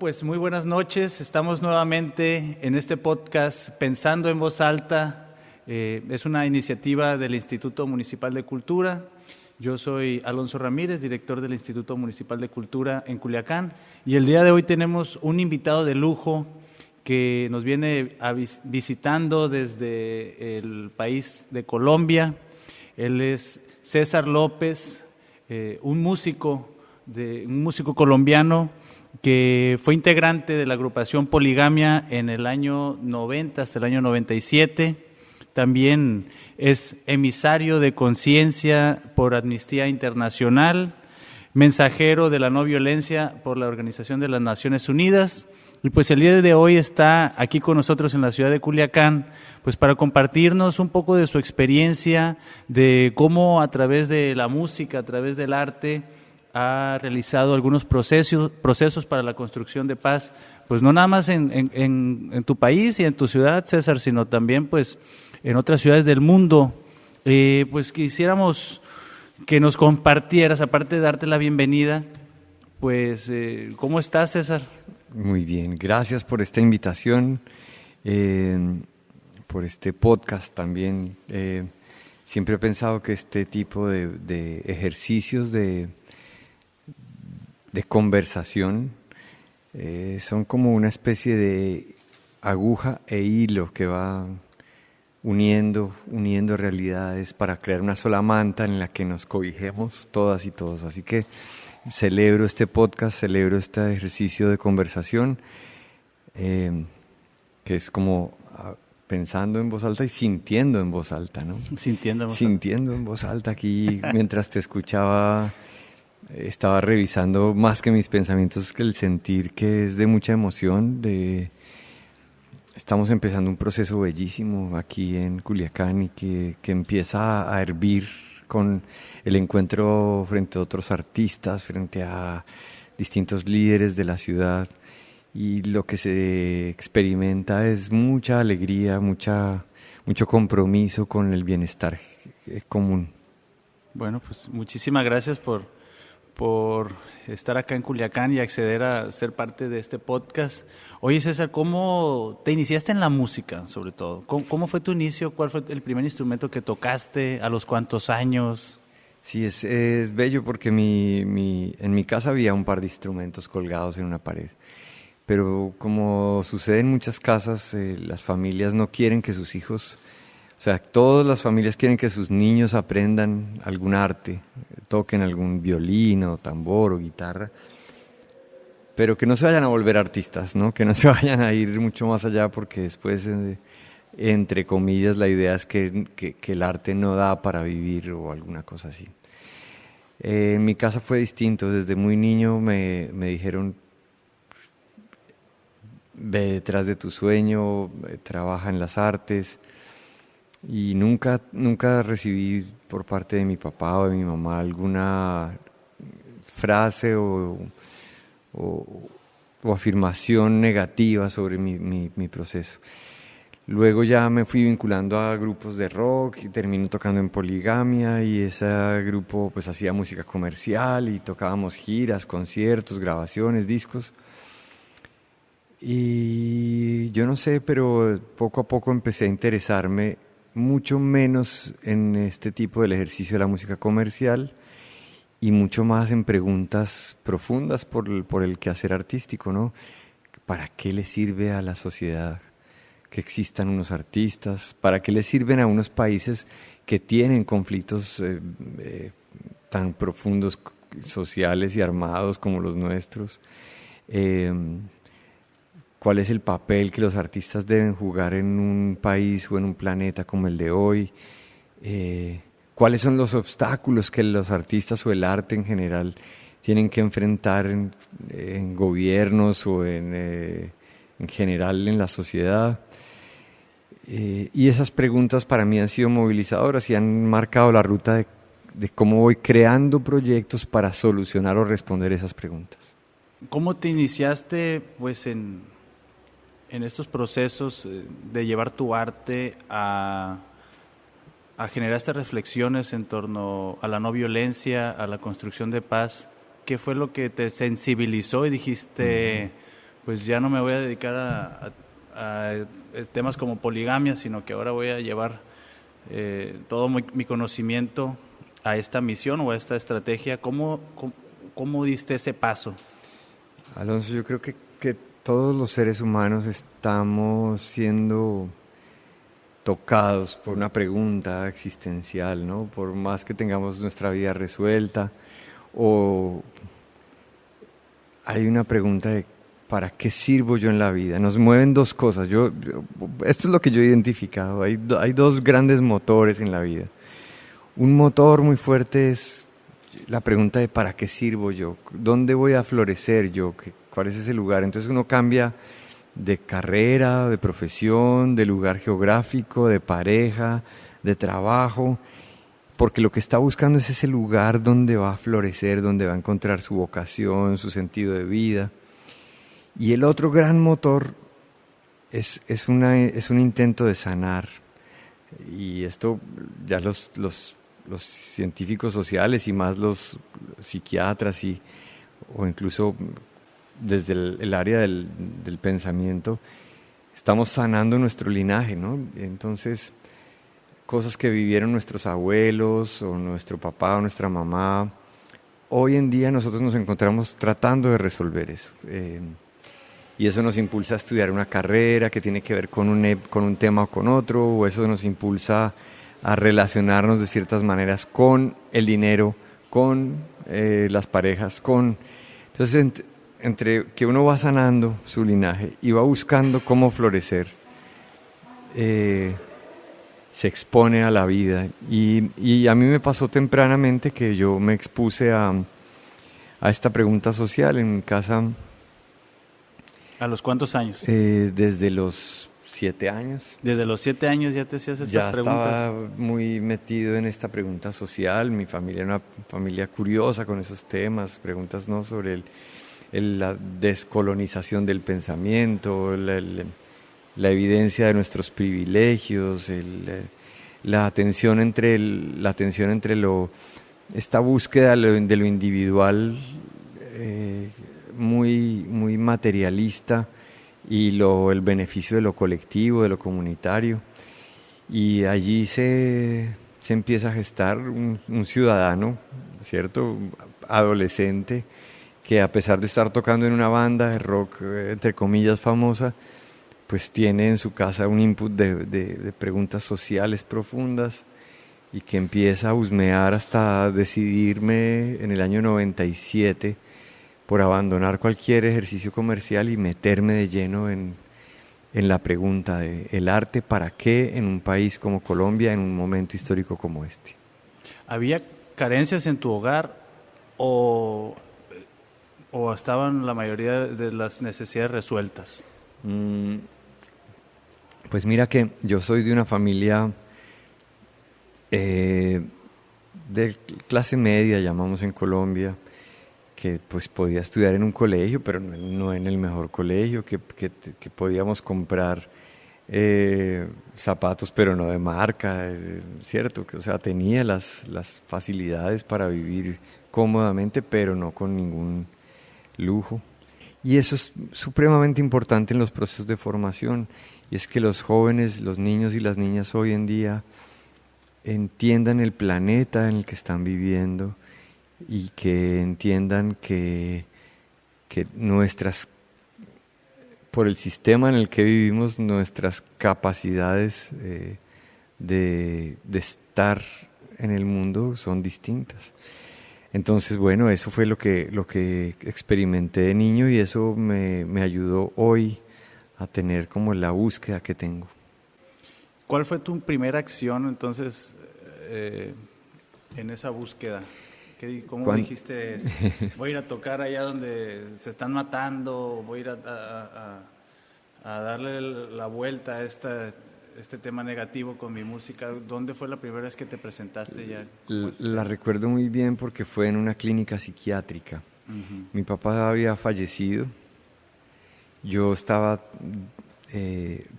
Pues muy buenas noches. Estamos nuevamente en este podcast Pensando en Voz Alta. Es una iniciativa del Instituto Municipal de Cultura. Yo soy Alonso Ramírez, director del Instituto Municipal de Cultura en Culiacán. Y el día de hoy tenemos un invitado de lujo que nos viene visitando desde el país de Colombia. Él es César López, un músico colombiano que fue integrante de la agrupación Poligamia en el año 90 hasta el año 97. También es emisario de conciencia por Amnistía Internacional, mensajero de la no violencia por la Organización de las Naciones Unidas. Y pues el día de hoy está aquí con nosotros en la ciudad de Culiacán, pues para compartirnos un poco de su experiencia, de cómo a través de la música, a través del arte, ha realizado algunos procesos para la construcción de paz, pues no nada más en tu país y en tu ciudad, César, sino también pues en otras ciudades del mundo. Pues quisiéramos que nos compartieras, aparte de darte la bienvenida, pues ¿cómo estás, César? Muy bien, gracias por esta invitación, por este podcast también. Siempre he pensado que este tipo de ejercicios de conversación son como una especie de aguja e hilo que va uniendo realidades para crear una sola manta en la que nos cobijemos todas y todos. Así que celebro este podcast, celebro este ejercicio de conversación, que es como pensando en voz alta y sintiendo en voz alta, ¿no? Sintiendo en voz alta. Aquí, mientras te escuchaba, estaba revisando más que mis pensamientos, que el sentir, que es de mucha emoción. Estamos empezando un proceso bellísimo aquí en Culiacán y que empieza a hervir con el encuentro frente a otros artistas, frente a distintos líderes de la ciudad, y lo que se experimenta es mucha alegría, mucho compromiso con el bienestar común. Bueno, pues muchísimas gracias por estar acá en Culiacán y acceder a ser parte de este podcast. Oye, César, ¿cómo te iniciaste en la música, sobre todo? ¿Cómo fue tu inicio? ¿Cuál fue el primer instrumento que tocaste? ¿A los cuántos años? Sí, es bello porque en mi casa había un par de instrumentos colgados en una pared. Pero como sucede en muchas casas, las familias no quieren que sus hijos... O sea, todas las familias quieren que sus niños aprendan algún arte, toquen algún violín o tambor o guitarra, pero que no se vayan a volver artistas, ¿no? Que no se vayan a ir mucho más allá, porque después, entre comillas, la idea es que el arte no da para vivir o alguna cosa así. En mi casa fue distinto. Desde muy niño me dijeron: ve detrás de tu sueño, trabaja en las artes. Y nunca recibí por parte de mi papá o de mi mamá alguna frase o afirmación negativa sobre mi proceso. Luego ya me fui vinculando a grupos de rock y terminé tocando en Poligamia, y ese grupo pues hacía música comercial y tocábamos giras, conciertos, grabaciones, discos. Y yo no sé, pero poco a poco empecé a interesarme mucho menos en este tipo del ejercicio de la música comercial y mucho más en preguntas profundas por el quehacer artístico, ¿no? ¿Para qué le sirve a la sociedad que existan unos artistas? ¿Para qué le sirven a unos países que tienen conflictos tan profundos sociales y armados como los nuestros? ¿Cuál es el papel que los artistas deben jugar en un país o en un planeta como el de hoy? ¿Cuáles son los obstáculos que los artistas o el arte en general tienen que enfrentar en gobiernos o en general en la sociedad? Y esas preguntas para mí han sido movilizadoras y han marcado la ruta de cómo voy creando proyectos para solucionar o responder esas preguntas. ¿Cómo te iniciaste pues en estos procesos de llevar tu arte a generar estas reflexiones en torno a la no violencia, a la construcción de paz? ¿Qué fue lo que te sensibilizó y dijiste, pues ya no me voy a dedicar a temas como poligamia, sino que ahora voy a llevar todo mi conocimiento a esta misión o a esta estrategia. ¿Cómo diste ese paso? Alonso, yo creo que todos los seres humanos estamos siendo tocados por una pregunta existencial, ¿no? Por más que tengamos nuestra vida resuelta, o hay una pregunta de ¿para qué sirvo yo en la vida? Nos mueven dos cosas. Esto es lo que yo he identificado. Hay dos grandes motores en la vida. Un motor muy fuerte es la pregunta de ¿para qué sirvo yo? ¿Dónde voy a florecer yo? ¿Cuál es ese lugar? Entonces uno cambia de carrera, de profesión, de lugar geográfico, de pareja, de trabajo, porque lo que está buscando es ese lugar donde va a florecer, donde va a encontrar su vocación, su sentido de vida. Y el otro gran motor es un intento de sanar. Y esto ya los científicos sociales y más los psiquiatras o incluso desde el área del pensamiento, estamos sanando nuestro linaje, ¿no? Entonces, cosas que vivieron nuestros abuelos o nuestro papá o nuestra mamá, hoy en día nosotros nos encontramos tratando de resolver eso. Y eso nos impulsa a estudiar una carrera que tiene que ver con un tema o con otro, o eso nos impulsa a relacionarnos de ciertas maneras con el dinero, con las parejas, Entonces, entre que uno va sanando su linaje y va buscando cómo florecer, se expone a la vida. Y a mí me pasó tempranamente que yo me expuse a esta pregunta social en mi casa. ¿A los cuántos años? Desde los 7 años. Desde los 7 años ya te hacías estas preguntas. Ya estaba muy metido en esta pregunta social. Mi familia era una familia curiosa con esos temas, preguntas, ¿no?, sobre la descolonización del pensamiento, la evidencia de nuestros privilegios, la tensión entre esta búsqueda de lo individual muy materialista y el beneficio de lo colectivo, de lo comunitario. Y allí se empieza a gestar un ciudadano, ¿cierto?, adolescente, que a pesar de estar tocando en una banda de rock, entre comillas, famosa, pues tiene en su casa un input de preguntas sociales profundas y que empieza a husmear hasta decidirme en el año 97 por abandonar cualquier ejercicio comercial y meterme de lleno en la pregunta de ¿el arte para qué en un país como Colombia en un momento histórico como este? ¿Había carencias en tu hogar o estaban la mayoría de las necesidades resueltas? Pues mira que yo soy de una familia de clase media, llamamos en Colombia, que pues podía estudiar en un colegio, pero no en el mejor colegio, que podíamos comprar zapatos, pero no de marca, ¿cierto? O sea, tenía las facilidades para vivir cómodamente, pero no con ningún lujo. Y eso es supremamente importante en los procesos de formación, y es que los jóvenes, los niños y las niñas hoy en día entiendan el planeta en el que están viviendo y que entiendan que por el sistema en el que vivimos, nuestras capacidades de estar en el mundo son distintas. Entonces, bueno, eso fue lo que experimenté de niño y eso me ayudó hoy a tener como la búsqueda que tengo. ¿Cuál fue tu primera acción entonces en esa búsqueda? ¿Cómo dijiste, voy a ir a tocar allá donde se están matando, voy a ir a darle la vuelta a este tema negativo con mi música? ¿Dónde fue la primera vez que te presentaste ya? La recuerdo muy bien porque fue en una clínica psiquiátrica. Uh-huh. Mi papá había fallecido. Yo estaba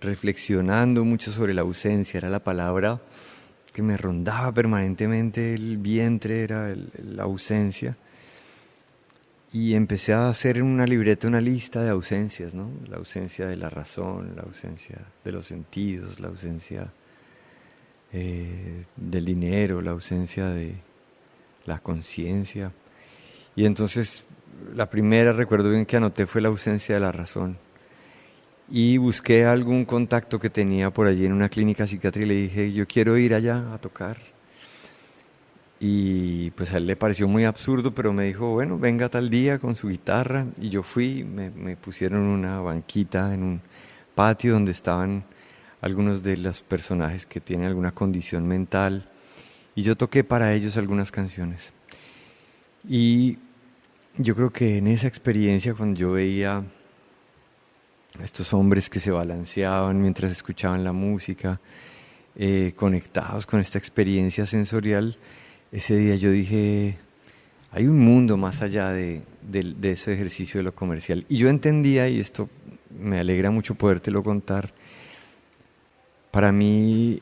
reflexionando mucho sobre la ausencia, era la palabra que me rondaba permanentemente el vientre, era la ausencia. Y empecé a hacer en una libreta una lista de ausencias, ¿no? La ausencia de la razón, la ausencia de los sentidos, la ausencia del dinero, la ausencia de la conciencia. Y entonces la primera, recuerdo bien que anoté, fue la ausencia de la razón. Y busqué algún contacto que tenía por allí en una clínica psiquiátrica y le dije, yo quiero ir allá a tocar. Y pues a él le pareció muy absurdo, pero me dijo, bueno, venga tal día con su guitarra. Y yo fui, me pusieron una banquita en un patio donde estaban algunos de los personajes que tienen alguna condición mental. Y yo toqué para ellos algunas canciones. Y yo creo que en esa experiencia, cuando yo veía a estos hombres que se balanceaban mientras escuchaban la música, conectados con esta experiencia sensorial, ese día yo dije, hay un mundo más allá de ese ejercicio de lo comercial. Y yo entendía, y esto me alegra mucho podértelo contar, para mí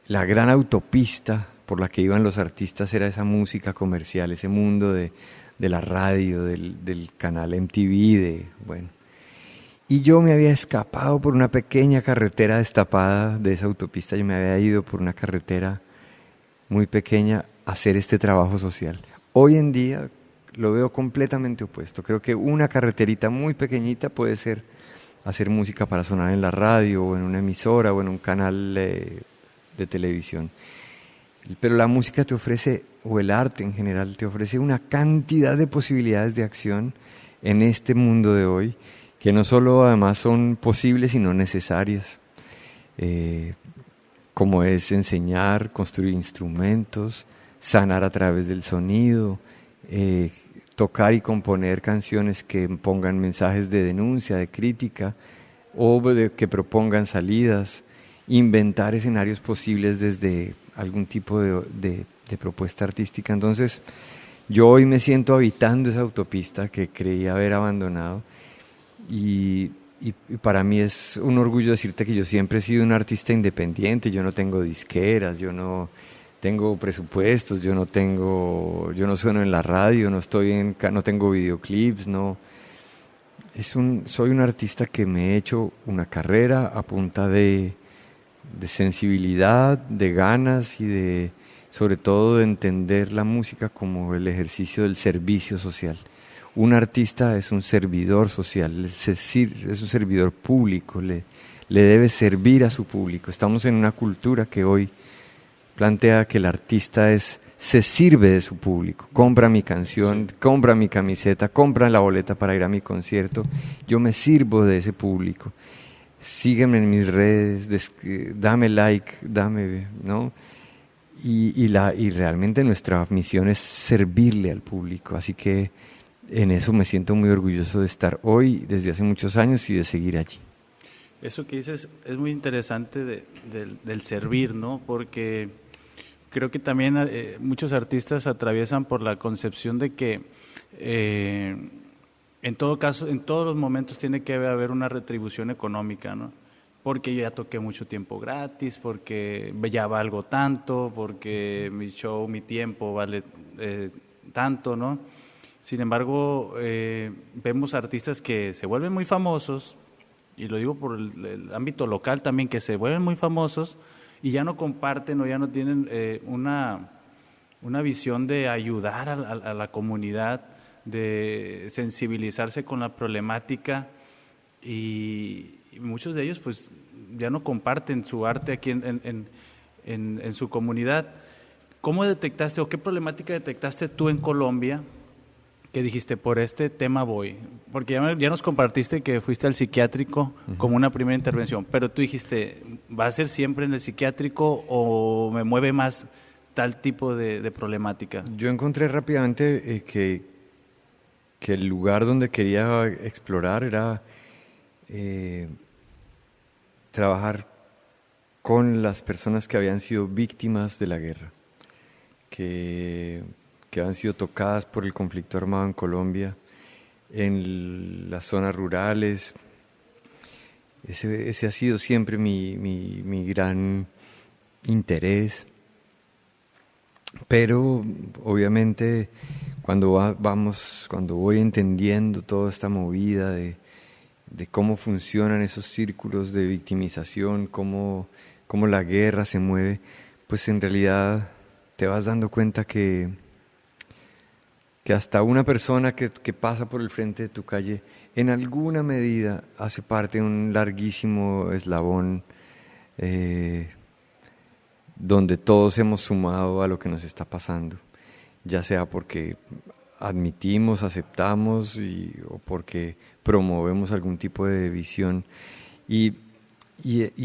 la gran autopista por la que iban los artistas era esa música comercial, ese mundo de la radio, del canal MTV, bueno. Y yo me había escapado por una pequeña carretera destapada de esa autopista, yo me había ido por una carretera muy pequeña a hacer este trabajo social. Hoy en día lo veo completamente opuesto. Creo que una carreterita muy pequeñita puede ser hacer música para sonar en la radio o en una emisora o en un canal de televisión. Pero la música te ofrece, o el arte en general, te ofrece una cantidad de posibilidades de acción en este mundo de hoy, que no solo además son posibles, sino necesarias. Como es enseñar, construir instrumentos, sanar a través del sonido, tocar y componer canciones que pongan mensajes de denuncia, de crítica, o que propongan salidas, inventar escenarios posibles desde algún tipo de propuesta artística. Entonces, yo hoy me siento habitando esa autopista que creí haber abandonado, y para mí es un orgullo decirte que yo siempre he sido un artista independiente. Yo no tengo disqueras, yo no tengo presupuestos, yo no sueno en la radio, no tengo videoclips, soy un artista que me he hecho una carrera a punta de sensibilidad, de ganas y sobre todo de entender la música como el ejercicio del servicio social. Un artista es un servidor social, es un servidor público, le debe servir a su público. Estamos en una cultura que hoy plantea que el artista se sirve de su público, compra mi canción, sí, compra mi camiseta, compra la boleta para ir a mi concierto, yo me sirvo de ese público. Sígueme en mis redes, dame like, ¿no? Y realmente nuestra misión es servirle al público, así que en eso me siento muy orgulloso de estar hoy, desde hace muchos años, y de seguir allí. Eso que dices es muy interesante del servir, ¿no? Porque creo que también muchos artistas atraviesan por la concepción de que en todo caso, en todos los momentos tiene que haber una retribución económica, ¿no? Porque yo ya toqué mucho tiempo gratis, porque ya valgo tanto, porque mi show, mi tiempo vale tanto, ¿no? Sin embargo, vemos artistas que se vuelven muy famosos, y lo digo por el ámbito local también, que se vuelven muy famosos y ya no comparten o ya no tienen una visión de ayudar a la comunidad, de sensibilizarse con la problemática, y muchos de ellos pues ya no comparten su arte aquí en su comunidad. ¿Cómo detectaste o qué problemática detectaste tú en Colombia que dijiste, por este tema voy? Porque ya nos compartiste que fuiste al psiquiátrico como una primera intervención, pero tú dijiste, ¿va a ser siempre en el psiquiátrico o me mueve más tal tipo de problemática? Yo encontré rápidamente que el lugar donde quería explorar era trabajar con las personas que habían sido víctimas de la guerra, que han sido tocadas por el conflicto armado en Colombia, en las zonas rurales. Ese ha sido siempre mi gran interés. Pero obviamente cuando voy entendiendo toda esta movida de cómo funcionan esos círculos de victimización, cómo la guerra se mueve, pues en realidad te vas dando cuenta que hasta una persona que pasa por el frente de tu calle, en alguna medida hace parte de un larguísimo eslabón donde todos hemos sumado a lo que nos está pasando, ya sea porque admitimos, aceptamos o porque promovemos algún tipo de visión. Y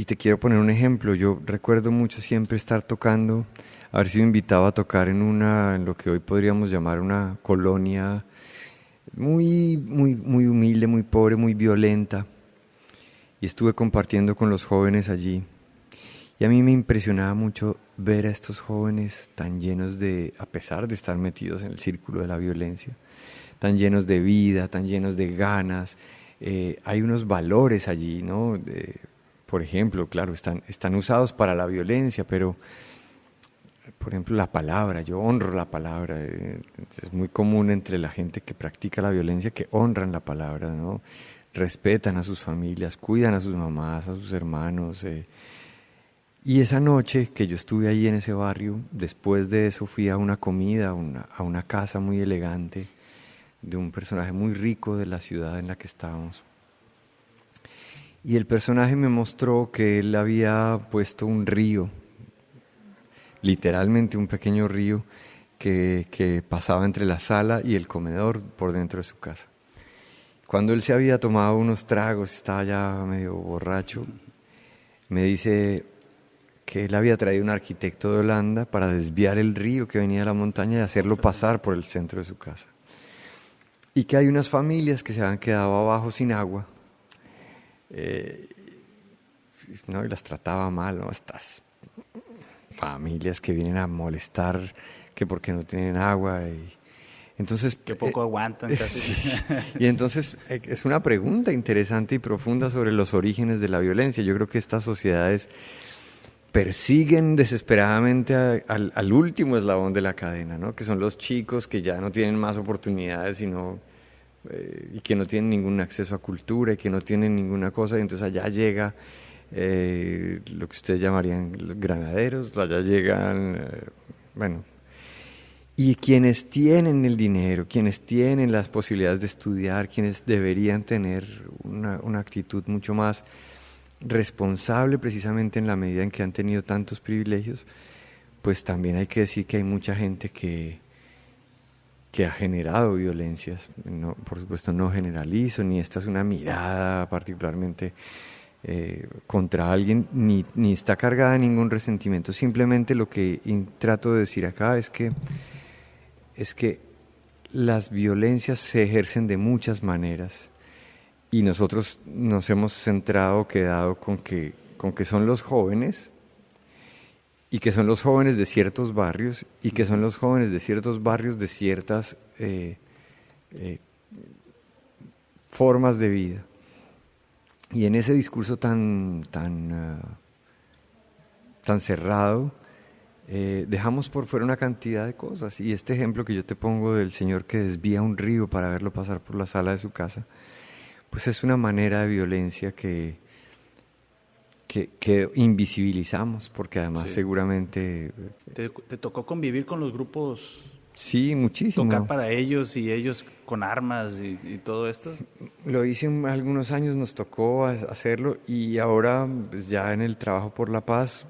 te quiero poner un ejemplo. Yo recuerdo mucho siempre estar tocando, haber sido invitado a tocar en lo que hoy podríamos llamar una colonia muy, muy, muy humilde, muy pobre, muy violenta. Y estuve compartiendo con los jóvenes allí. Y a mí me impresionaba mucho ver a estos jóvenes tan llenos a pesar de estar metidos en el círculo de la violencia, tan llenos de vida, tan llenos de ganas. Hay unos valores allí, ¿no? Por ejemplo, claro, están usados para la violencia, pero, por ejemplo, la palabra, yo honro la palabra. Es muy común entre la gente que practica la violencia que honran la palabra, ¿no? Respetan a sus familias, cuidan a sus mamás, a sus hermanos. Y esa noche que yo estuve ahí en ese barrio, después de eso fui a una comida, a una casa muy elegante de un personaje muy rico de la ciudad en la que estábamos. Y el personaje me mostró que él había puesto un río, literalmente un pequeño río que pasaba entre la sala y el comedor por dentro de su casa. Cuando él se había tomado unos tragos, estaba ya medio borracho, me dice que él había traído un arquitecto de Holanda para desviar el río que venía de la montaña y hacerlo pasar por el centro de su casa. Y que hay unas familias que se habían quedado abajo sin agua, ¿no? Y las trataba mal, ¿no? Estas familias que vienen a molestar, que porque no tienen agua. Entonces, que poco aguantan casi. Y entonces es una pregunta interesante y profunda sobre los orígenes de la violencia. Yo creo que estas sociedades persiguen desesperadamente al último eslabón de la cadena, ¿no? Que son los chicos que ya no tienen más oportunidades y que no tienen ningún acceso a cultura y que no tienen ninguna cosa, y entonces allá llega lo que ustedes llamarían los granaderos, allá llegan, bueno, y quienes tienen el dinero, quienes tienen las posibilidades de estudiar, quienes deberían tener una actitud mucho más responsable precisamente en la medida en que han tenido tantos privilegios, pues también hay que decir que hay mucha gente que ha generado violencias. No, por supuesto no generalizo, ni esta es una mirada particularmente contra alguien, ni está cargada de ningún resentimiento. Simplemente lo que trato de decir acá es que las violencias se ejercen de muchas maneras. Y nosotros nos hemos quedado con que son los jóvenes, y que son los jóvenes de ciertos barrios, y que son los jóvenes de ciertos barrios de ciertas formas de vida. Y en ese discurso tan cerrado, dejamos por fuera una cantidad de cosas. Y este ejemplo que yo te pongo del señor que desvía un río para verlo pasar por la sala de su casa, pues es una manera de violencia que invisibilizamos, porque además seguramente... ¿Te tocó convivir con los grupos? Sí, muchísimo. ¿Tocar para ellos y ellos con armas y todo esto? Lo hice algunos años, nos tocó hacerlo, y ahora pues ya en el trabajo por la paz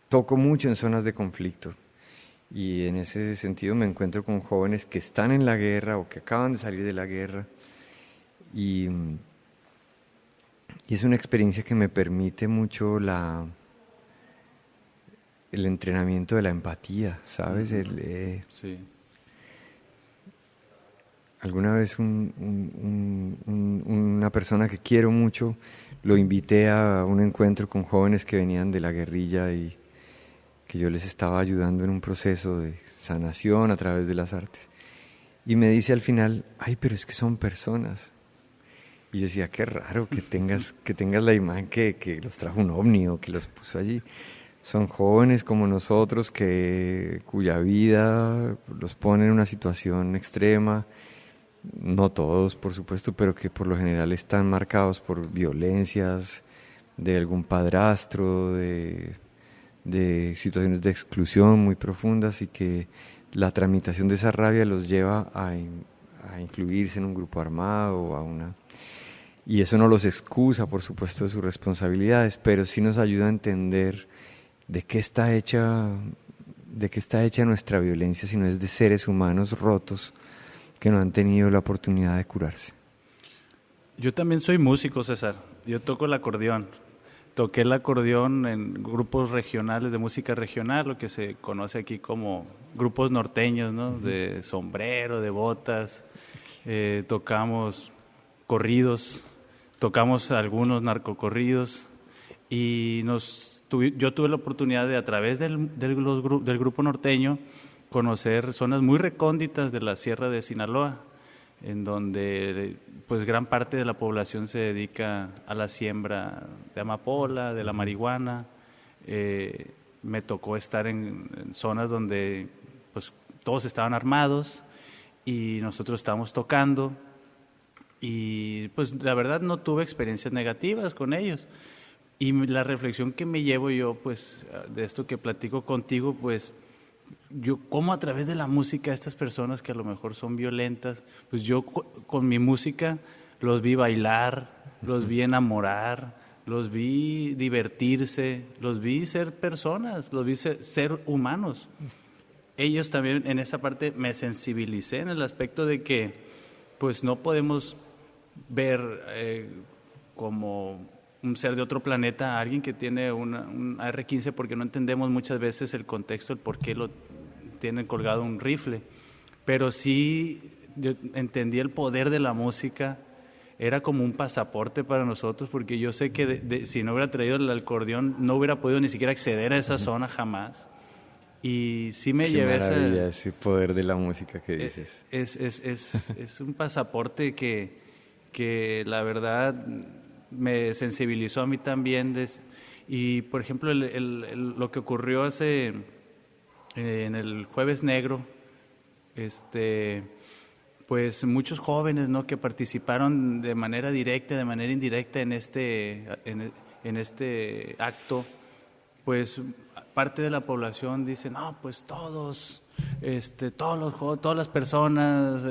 toco mucho en zonas de conflicto. Y en ese sentido me encuentro con jóvenes que están en la guerra o que acaban de salir de la guerra. Y es una experiencia que me permite mucho el entrenamiento de la empatía, ¿sabes? Sí. Alguna vez una persona que quiero mucho lo invité a un encuentro con jóvenes que venían de la guerrilla y que yo les estaba ayudando en un proceso de sanación a través de las artes. Y me dice al final, ay, pero es que son personas. Y yo decía, qué raro que tengas la imagen que los trajo un ovni o que los puso allí. son jóvenes como nosotros cuya vida los pone en una situación extrema, no todos por supuesto, pero que por lo general están marcados por violencias de algún padrastro, de situaciones de exclusión muy profundas, y que la tramitación de esa rabia los lleva a incluirse en un grupo armado o a una... Y eso no los excusa, por supuesto, de sus responsabilidades, pero sí nos ayuda a entender de qué está hecha nuestra violencia, si no es de seres humanos rotos que no han tenido la oportunidad de curarse. Yo también soy músico, César. Yo toco el acordeón. Toqué el acordeón en grupos regionales de música regional, lo que se conoce aquí como grupos norteños, ¿no? De sombrero, de botas. Tocamos corridos, tocamos algunos narcocorridos, y yo tuve la oportunidad de, a través del grupo norteño, conocer zonas muy recónditas de la Sierra de Sinaloa, en donde pues gran parte de la población se dedica a la siembra de amapola, de la marihuana. Me tocó estar en zonas donde pues todos estaban armados y nosotros estábamos tocando, y pues la verdad no tuve experiencias negativas con ellos. Y la reflexión que me llevo yo pues de esto que platico contigo, pues yo cómo a través de la música estas personas que a lo mejor son violentas, pues yo con mi música los vi bailar, los vi enamorar, los vi divertirse, los vi ser personas, los vi ser humanos. Ellos también, en esa parte me sensibilicé en el aspecto de que pues no podemos ver como un ser de otro planeta a alguien que tiene un AR-15, porque no entendemos muchas veces el contexto, el por qué lo tienen colgado un rifle. Pero sí yo entendí el poder de la música, era como un pasaporte para nosotros, porque yo sé que si no hubiera traído el acordeón no hubiera podido ni siquiera acceder a esa zona jamás. Y sí me llevé ese poder de la música que dices. Es un pasaporte que la verdad me sensibilizó a mí también. Y por ejemplo lo que ocurrió en el Jueves Negro, pues muchos jóvenes, ¿no?, que participaron de manera directa, de manera indirecta en este acto, pues parte de la población dice, no, pues todas las personas,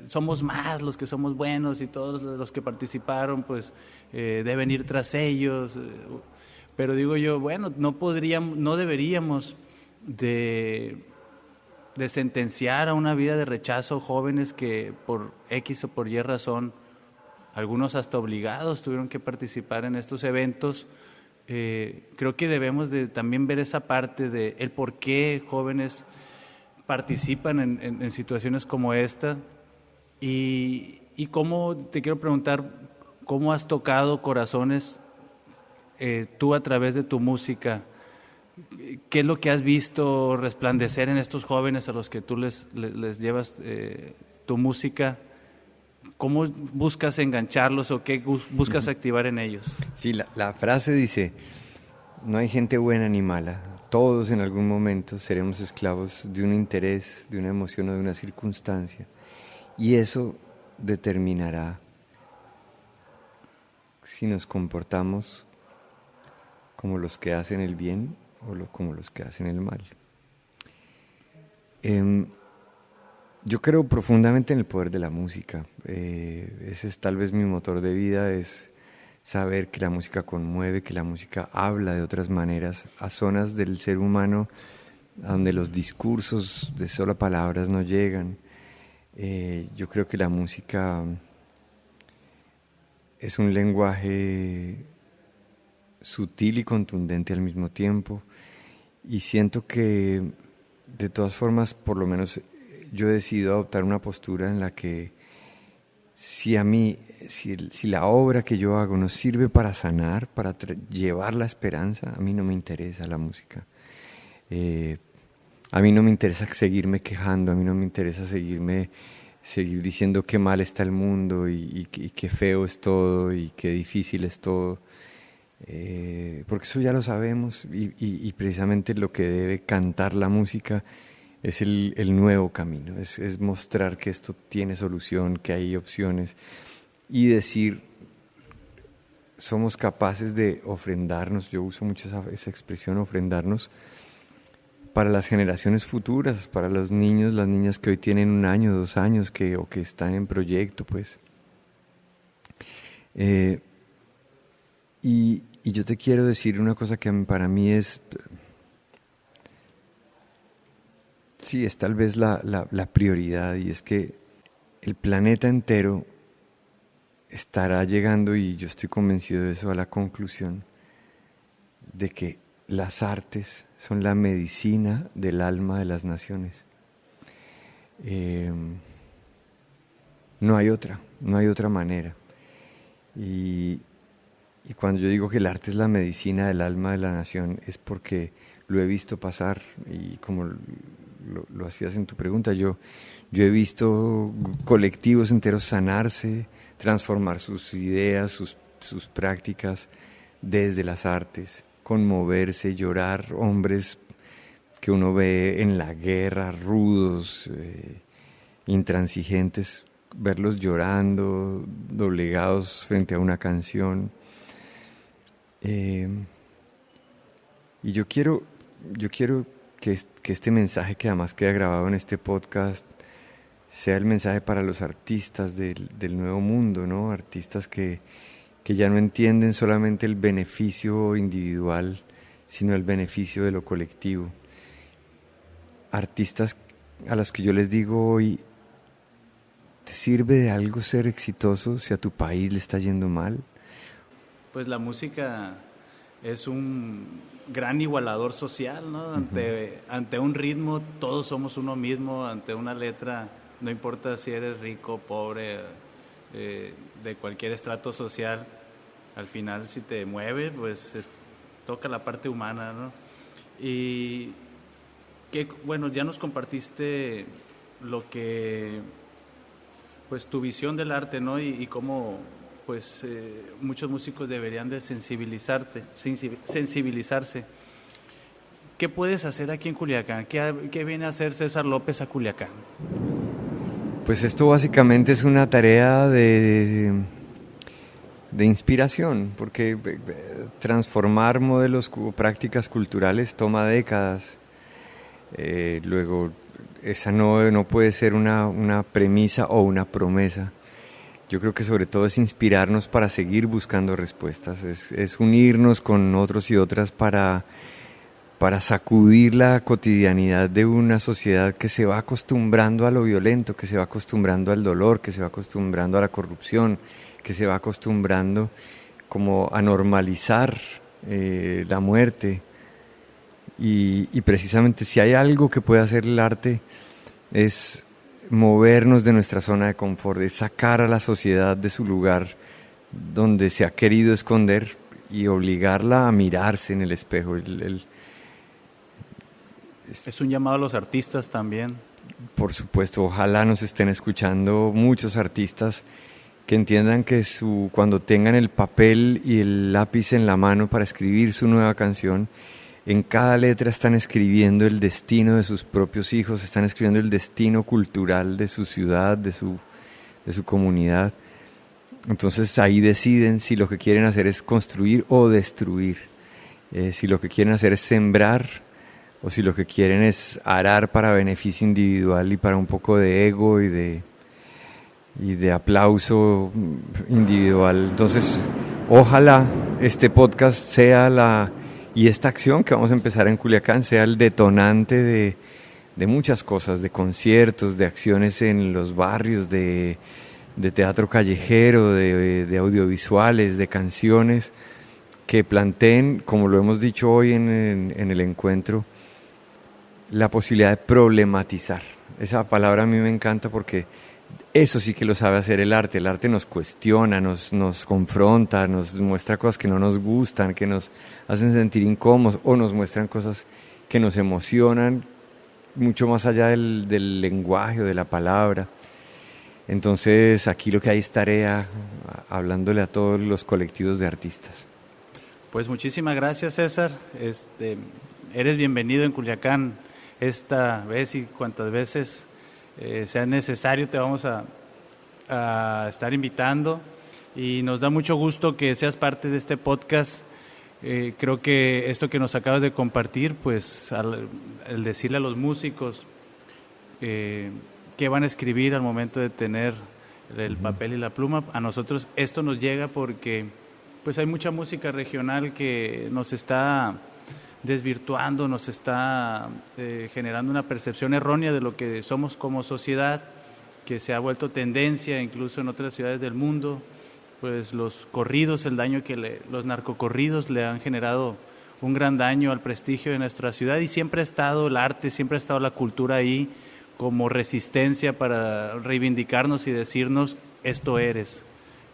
somos más los que somos buenos, y todos los que participaron pues deben ir tras ellos. Pero digo yo, bueno, no deberíamos de sentenciar a una vida de rechazo jóvenes que por X o por Y razón, algunos hasta obligados, tuvieron que participar en estos eventos. Creo que debemos de también ver esa parte de el por qué jóvenes participan en situaciones como esta, y cómo, te quiero preguntar, cómo has tocado corazones tú a través de tu música. ¿Qué es lo que has visto resplandecer en estos jóvenes a los que tú les llevas tu música? ¿Cómo buscas engancharlos o qué buscas activar en ellos? Sí, la frase dice, no hay gente buena ni mala, todos en algún momento seremos esclavos de un interés, de una emoción o de una circunstancia, y eso determinará si nos comportamos como los que hacen el bien o como los que hacen el mal. Yo creo profundamente en el poder de la música. Ese es tal vez mi motor de vida, es saber que la música conmueve, que la música habla de otras maneras a zonas del ser humano a donde los discursos de solo palabras no llegan. Yo creo que la música es un lenguaje sutil y contundente al mismo tiempo, y siento que de todas formas, por lo menos yo he decidido adoptar una postura en la que si la obra que yo hago nos sirve para sanar, para llevar la esperanza, a mí no me interesa la música. A mí no me interesa seguirme quejando, a mí no me interesa seguir diciendo qué mal está el mundo y qué feo es todo y qué difícil es todo. porque eso ya lo sabemos y precisamente lo que debe cantar la música es el nuevo camino, es mostrar que esto tiene solución, que hay opciones y decir, somos capaces de ofrendarnos, yo uso mucho esa expresión, ofrendarnos, para las generaciones futuras, para los niños, las niñas que hoy tienen 1 año, 2 años, o que están en proyecto, pues. Y yo te quiero decir una cosa que para mí es, sí, es tal vez la prioridad, y es que el planeta entero estará llegando, y yo estoy convencido de eso, a la conclusión de que las artes son la medicina del alma de las naciones. No hay otra manera. Y cuando yo digo que el arte es la medicina del alma de la nación, es porque lo he visto pasar, y como lo hacías en tu pregunta, yo he visto colectivos enteros sanarse, transformar sus ideas, sus prácticas desde las artes, conmoverse, llorar, hombres que uno ve en la guerra, rudos, intransigentes, verlos llorando, doblegados frente a una canción. Y yo quiero que este mensaje, que además queda grabado en este podcast, sea el mensaje para los artistas del nuevo mundo, ¿no? Artistas que ya no entienden solamente el beneficio individual, sino el beneficio de lo colectivo. Artistas a los que yo les digo hoy, ¿te sirve de algo ser exitoso si a tu país le está yendo mal? Pues la música es un gran igualador social, ¿no? Ante un ritmo todos somos uno mismo, ante una letra no importa si eres rico, pobre, de cualquier estrato social, al final si te mueve, pues toca la parte humana, ¿no? Y que, bueno, ya nos compartiste lo que, pues tu visión del arte, ¿no? Y cómo, pues muchos músicos deberían de sensibilizarse. ¿Qué puedes hacer aquí en Culiacán? ¿Qué viene a hacer César López a Culiacán? Pues esto básicamente es una tarea de inspiración, porque transformar modelos o prácticas culturales toma décadas. Luego, esa no puede ser una premisa o una promesa. Yo creo que sobre todo es inspirarnos para seguir buscando respuestas, es unirnos con otros y otras para sacudir la cotidianidad de una sociedad que se va acostumbrando a lo violento, que se va acostumbrando al dolor, que se va acostumbrando a la corrupción, que se va acostumbrando como a normalizar la muerte. Y precisamente si hay algo que puede hacer el arte es movernos de nuestra zona de confort, de sacar a la sociedad de su lugar donde se ha querido esconder y obligarla a mirarse en el espejo. Es un llamado a los artistas también. Por supuesto, ojalá nos estén escuchando muchos artistas que entiendan que cuando tengan el papel y el lápiz en la mano para escribir su nueva canción, en cada letra están escribiendo el destino de sus propios hijos, están escribiendo el destino cultural de su ciudad, de su comunidad. Entonces ahí deciden si lo que quieren hacer es construir o destruir, si lo que quieren hacer es sembrar o si lo que quieren es arar para beneficio individual y para un poco de ego y de aplauso individual. Entonces, ojalá este podcast sea y esta acción que vamos a empezar en Culiacán sea el detonante de muchas cosas, de conciertos, de acciones en los barrios, de teatro callejero, de audiovisuales, de canciones que planteen, como lo hemos dicho hoy en el encuentro, la posibilidad de problematizar. Esa palabra a mí me encanta porque eso sí que lo sabe hacer el arte. El arte nos cuestiona, nos confronta, nos muestra cosas que no nos gustan, que nos hacen sentir incómodos, o nos muestran cosas que nos emocionan mucho más allá del lenguaje o de la palabra. Entonces aquí lo que hay es tarea, hablándole a todos los colectivos de artistas. Pues muchísimas gracias, César. Eres bienvenido en Culiacán esta vez y cuantas veces sea necesario te vamos a estar invitando, y nos da mucho gusto que seas parte de este podcast. Creo que esto que nos acabas de compartir, pues el decirle a los músicos qué van a escribir al momento de tener el papel y la pluma, a nosotros esto nos llega porque pues hay mucha música regional que nos está desvirtuando, nos está generando una percepción errónea de lo que somos como sociedad, que se ha vuelto tendencia incluso en otras ciudades del mundo. Pues los corridos, el daño que los narcocorridos le han generado un gran daño al prestigio de nuestra ciudad, y siempre ha estado el arte, siempre ha estado la cultura ahí como resistencia para reivindicarnos y decirnos: esto eres,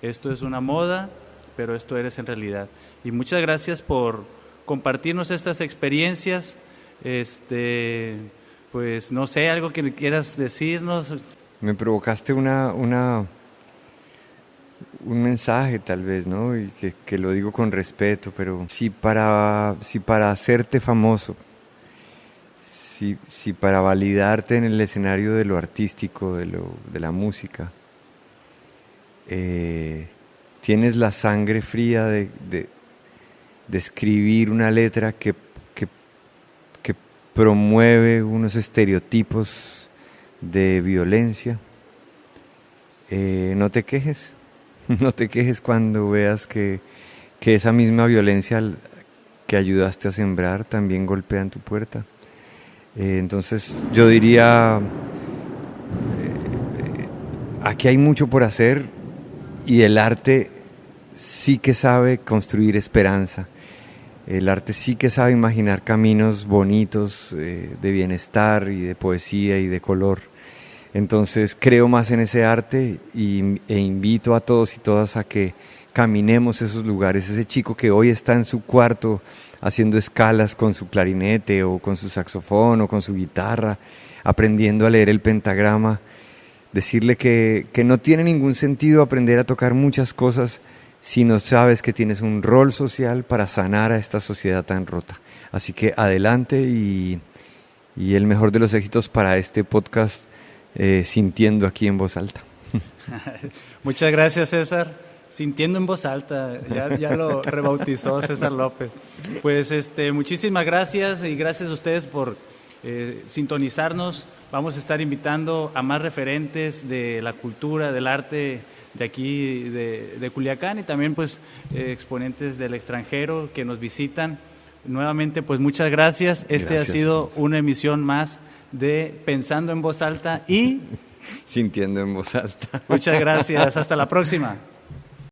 esto es una moda, pero esto eres en realidad. Y muchas gracias por compartirnos estas experiencias. Pues no sé, algo que quieras decirnos. Me provocaste un mensaje tal vez, ¿no? Y que lo digo con respeto, pero si para hacerte famoso, si para validarte en el escenario de lo artístico, de la música, tienes la sangre fría de escribir una letra que promueve unos estereotipos de violencia, no te quejes. No te quejes cuando veas que esa misma violencia que ayudaste a sembrar también golpea en tu puerta. Entonces yo diría, aquí hay mucho por hacer, y el arte sí que sabe construir esperanza. El arte sí que sabe imaginar caminos bonitos de bienestar y de poesía y de color. Entonces creo más en ese arte e invito a todos y todas a que caminemos esos lugares. Ese chico que hoy está en su cuarto haciendo escalas con su clarinete o con su saxofón o con su guitarra, aprendiendo a leer el pentagrama, decirle que no tiene ningún sentido aprender a tocar muchas cosas si no sabes que tienes un rol social para sanar a esta sociedad tan rota. Así que adelante, y el mejor de los éxitos para este podcast, Sintiendo aquí en voz alta. Muchas gracias, César. Sintiendo en voz alta, ya lo rebautizó César López. Pues muchísimas gracias, y gracias a ustedes por sintonizarnos. Vamos a estar invitando a más referentes de la cultura, del arte de aquí, de Culiacán, y también pues exponentes del extranjero que nos visitan. Nuevamente, pues muchas gracias. Gracias. Ha sido una emisión más de Pensando en Voz Alta y Sintiendo en Voz Alta. Muchas gracias. Hasta la próxima.